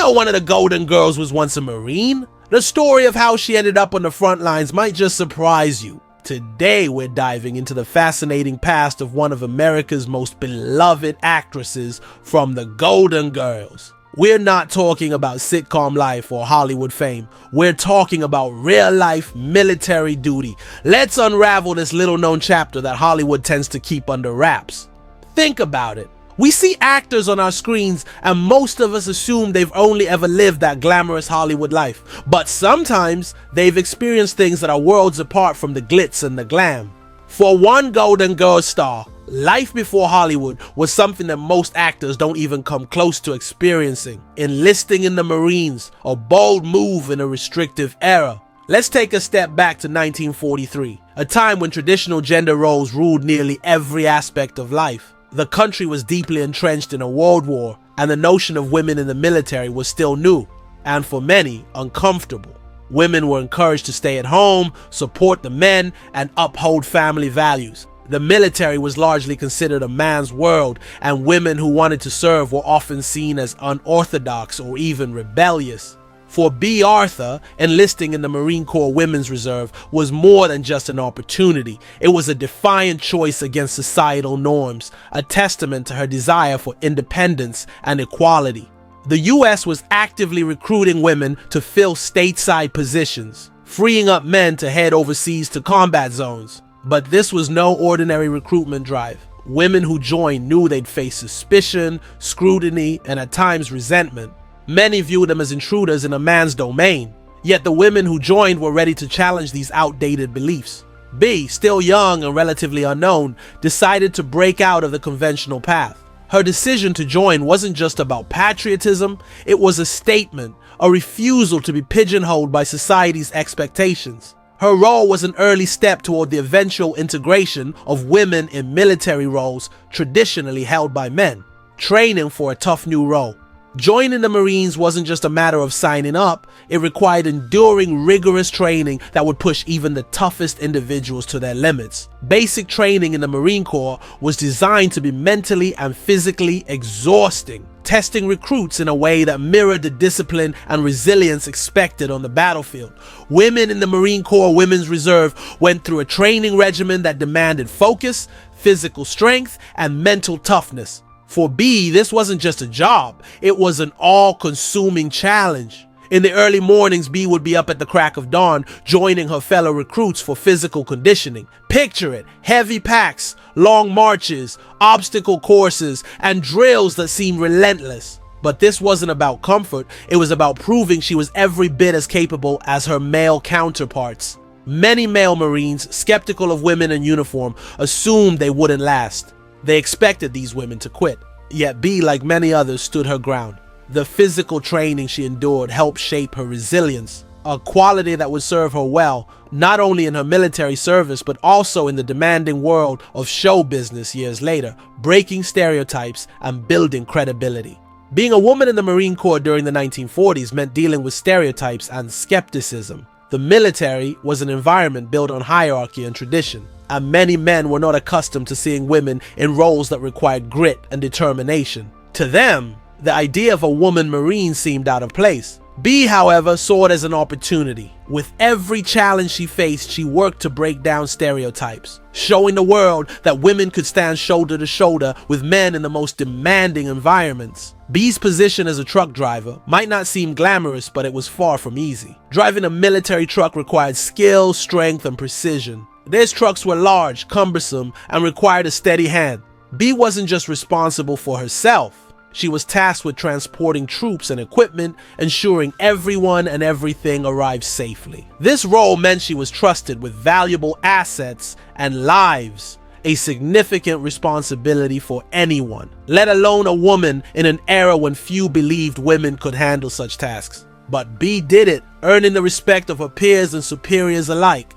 know one of the Golden Girls was once a Marine? The story of how she ended up on the front lines might just surprise you. Today we're diving into the fascinating past of one of America's most beloved actresses from the Golden Girls. We're not talking about sitcom life or Hollywood fame. We're talking about real-life military duty. Let's unravel this little-known chapter that Hollywood tends to keep under wraps. Think about it. We see actors on our screens and most of us assume they've only ever lived that glamorous Hollywood life. But sometimes they've experienced things that are worlds apart from the glitz and the glam. For one Golden Girls star, life before Hollywood was something that most actors don't even come close to experiencing. Enlisting in the Marines, a bold move in a restrictive era. Let's take a step back to 1943, a time when traditional gender roles ruled nearly every aspect of life. The country was deeply entrenched in a world war, and the notion of women in the military was still new, and for many, uncomfortable. Women were encouraged to stay at home, support the men, and uphold family values. The military was largely considered a man's world, and women who wanted to serve were often seen as unorthodox or even rebellious. For Bea Arthur, enlisting in the Marine Corps Women's Reserve was more than just an opportunity. It was a defiant choice against societal norms, a testament to her desire for independence and equality. The US was actively recruiting women to fill stateside positions, freeing up men to head overseas to combat zones. But this was no ordinary recruitment drive. Women who joined knew they'd face suspicion, scrutiny, and at times resentment. Many viewed them as intruders in a man's domain, yet the women who joined were ready to challenge these outdated beliefs. Bea, still young and relatively unknown, decided to break out of the conventional path. Her decision to join wasn't just about patriotism, it was a statement, a refusal to be pigeonholed by society's expectations. Her role was an early step toward the eventual integration of women in military roles traditionally held by men, training for a tough new role. Joining the Marines wasn't just a matter of signing up, it required enduring rigorous training that would push even the toughest individuals to their limits. Basic training in the Marine Corps was designed to be mentally and physically exhausting, testing recruits in a way that mirrored the discipline and resilience expected on the battlefield. Women in the Marine Corps Women's Reserve went through a training regimen that demanded focus, physical strength, and mental toughness. For Bea, this wasn't just a job, it was an all-consuming challenge. In the early mornings, Bea would be up at the crack of dawn, joining her fellow recruits for physical conditioning. Picture it, heavy packs, long marches, obstacle courses, and drills that seemed relentless. But this wasn't about comfort, it was about proving she was every bit as capable as her male counterparts. Many male Marines, skeptical of women in uniform, assumed they wouldn't last. They expected these women to quit, yet Bea, like many others, stood her ground. The physical training she endured helped shape her resilience, a quality that would serve her well, not only in her military service, but also in the demanding world of show business years later, breaking stereotypes and building credibility. Being a woman in the Marine Corps during the 1940s meant dealing with stereotypes and skepticism. The military was an environment built on hierarchy and tradition, and many men were not accustomed to seeing women in roles that required grit and determination. To them, the idea of a woman Marine seemed out of place. Bea, however, saw it as an opportunity. With every challenge she faced, she worked to break down stereotypes, showing the world that women could stand shoulder to shoulder with men in the most demanding environments. Bea's position as a truck driver might not seem glamorous, but it was far from easy. Driving a military truck required skill, strength, and precision. These trucks were large, cumbersome, and required a steady hand. Bea wasn't just responsible for herself. She was tasked with transporting troops and equipment, ensuring everyone and everything arrived safely. This role meant she was trusted with valuable assets and lives, a significant responsibility for anyone, let alone a woman in an era when few believed women could handle such tasks. But Bea did it, earning the respect of her peers and superiors alike,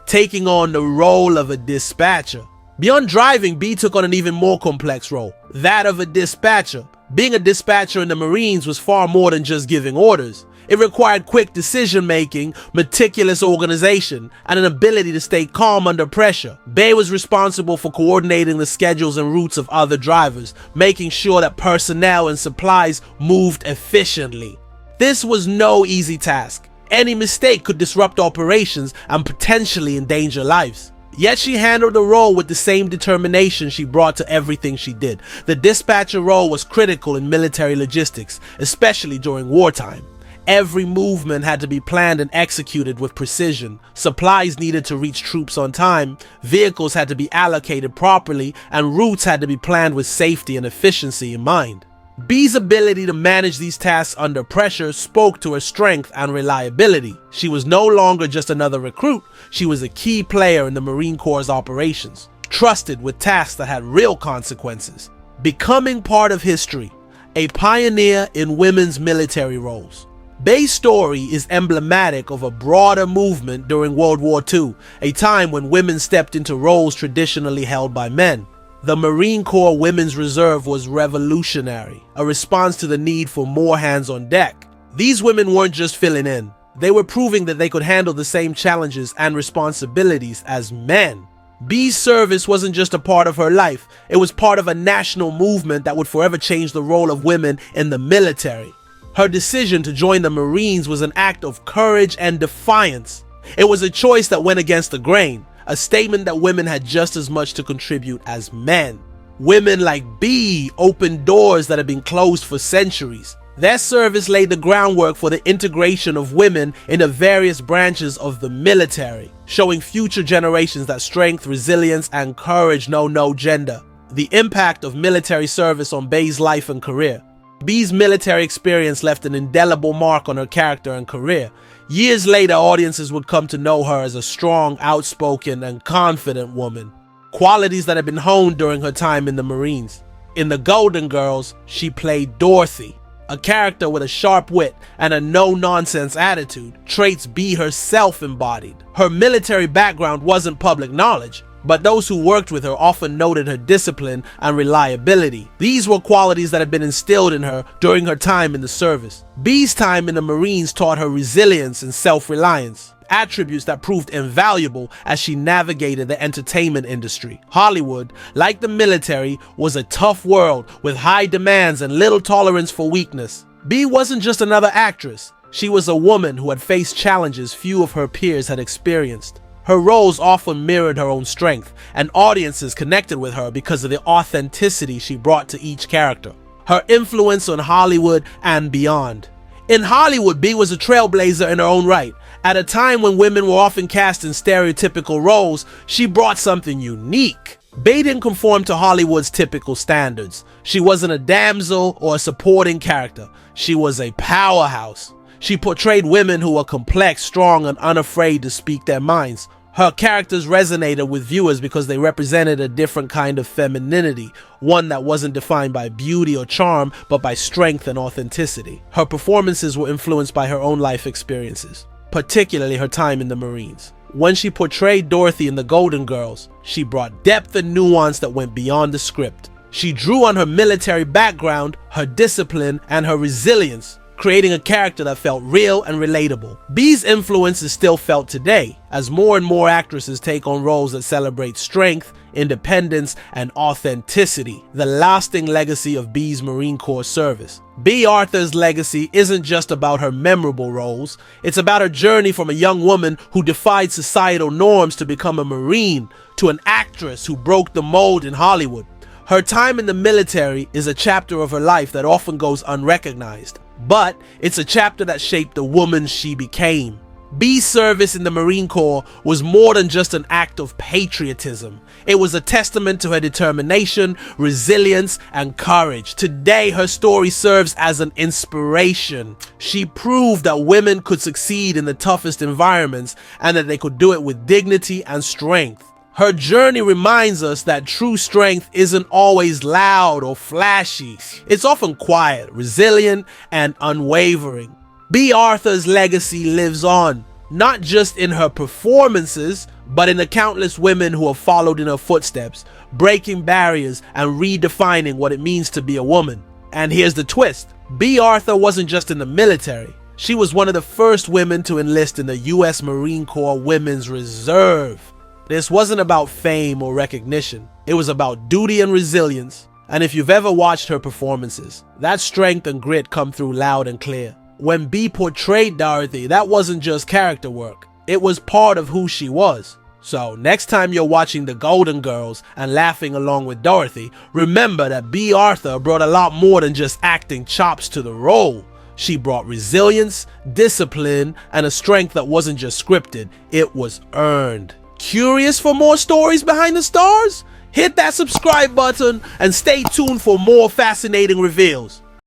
taking on the role of a dispatcher. Beyond driving, Bea took on an even more complex role, that of a dispatcher. Being a dispatcher in the Marines was far more than just giving orders. It required quick decision-making, meticulous organization, and an ability to stay calm under pressure. Bea was responsible for coordinating the schedules and routes of other drivers, making sure that personnel and supplies moved efficiently. This was no easy task. Any mistake could disrupt operations and potentially endanger lives. Yet she handled the role with the same determination she brought to everything she did. The dispatcher role was critical in military logistics, especially during wartime. Every movement had to be planned and executed with precision. Supplies needed to reach troops on time, vehicles had to be allocated properly, and routes had to be planned with safety and efficiency in mind. Bee's ability to manage these tasks under pressure spoke to her strength and reliability. She was no longer just another recruit, she was a key player in the Marine Corps' operations, trusted with tasks that had real consequences. Becoming part of history, a pioneer in women's military roles. Bee's story is emblematic of a broader movement during World War II, a time when women stepped into roles traditionally held by men. The Marine Corps Women's Reserve was revolutionary, a response to the need for more hands on deck. These women weren't just filling in, they were proving that they could handle the same challenges and responsibilities as men. Bee's service wasn't just a part of her life, it was part of a national movement that would forever change the role of women in the military. Her decision to join the Marines was an act of courage and defiance. It was a choice that went against the grain, a statement that women had just as much to contribute as men. Women like Bee opened doors that had been closed for centuries. Their service laid the groundwork for the integration of women into various branches of the military, showing future generations that strength, resilience, and courage know no gender. The impact of military service on Bee's life and career. Bee's military experience left an indelible mark on her character and career. Years later, audiences would come to know her as a strong, outspoken, and confident woman, qualities that had been honed during her time in the Marines. In The Golden Girls, she played Dorothy, a character with a sharp wit and a no-nonsense attitude, traits Bee herself embodied. Her military background wasn't public knowledge, but those who worked with her often noted her discipline and reliability. These were qualities that had been instilled in her during her time in the service. Bee's time in the Marines taught her resilience and self-reliance, attributes that proved invaluable as she navigated the entertainment industry. Hollywood, like the military, was a tough world with high demands and little tolerance for weakness. Bee wasn't just another actress, she was a woman who had faced challenges few of her peers had experienced. Her roles often mirrored her own strength, and audiences connected with her because of the authenticity she brought to each character. Her influence on Hollywood and beyond. In Hollywood, Bee was a trailblazer in her own right. At a time when women were often cast in stereotypical roles, she brought something unique. Bee didn't conform to Hollywood's typical standards. She wasn't a damsel or a supporting character. She was a powerhouse. She portrayed women who were complex, strong, and unafraid to speak their minds. Her characters resonated with viewers because they represented a different kind of femininity, one that wasn't defined by beauty or charm, but by strength and authenticity. Her performances were influenced by her own life experiences, particularly her time in the Marines. When she portrayed Dorothy in The Golden Girls, she brought depth and nuance that went beyond the script. She drew on her military background, her discipline, and her resilience, creating a character that felt real and relatable. Bee's influence is still felt today, as more and more actresses take on roles that celebrate strength, independence, and authenticity, the lasting legacy of Bee's Marine Corps service. Bea Arthur's legacy isn't just about her memorable roles, it's about her journey from a young woman who defied societal norms to become a Marine, to an actress who broke the mold in Hollywood. Her time in the military is a chapter of her life that often goes unrecognized, but it's a chapter that shaped the woman she became. Bee's service in the Marine Corps was more than just an act of patriotism. It was a testament to her determination, resilience, and courage. Today, her story serves as an inspiration. She proved that women could succeed in the toughest environments and that they could do it with dignity and strength. Her journey reminds us that true strength isn't always loud or flashy. It's often quiet, resilient, and unwavering. Bea Arthur's legacy lives on, not just in her performances, but in the countless women who have followed in her footsteps, breaking barriers and redefining what it means to be a woman. And here's the twist. Bea Arthur wasn't just in the military. She was one of the first women to enlist in the U.S. Marine Corps Women's Reserve. This wasn't about fame or recognition. It was about duty and resilience. And if you've ever watched her performances, that strength and grit come through loud and clear. when B portrayed Dorothy, that wasn't just character work. It was part of who she was. So next time you're watching The Golden Girls and laughing along with Dorothy, remember that B. Arthur brought a lot more than just acting chops to the role. She brought resilience, discipline, and a strength that wasn't just scripted, it was earned. Curious for more stories behind the stars? Hit that subscribe button and stay tuned for more fascinating reveals.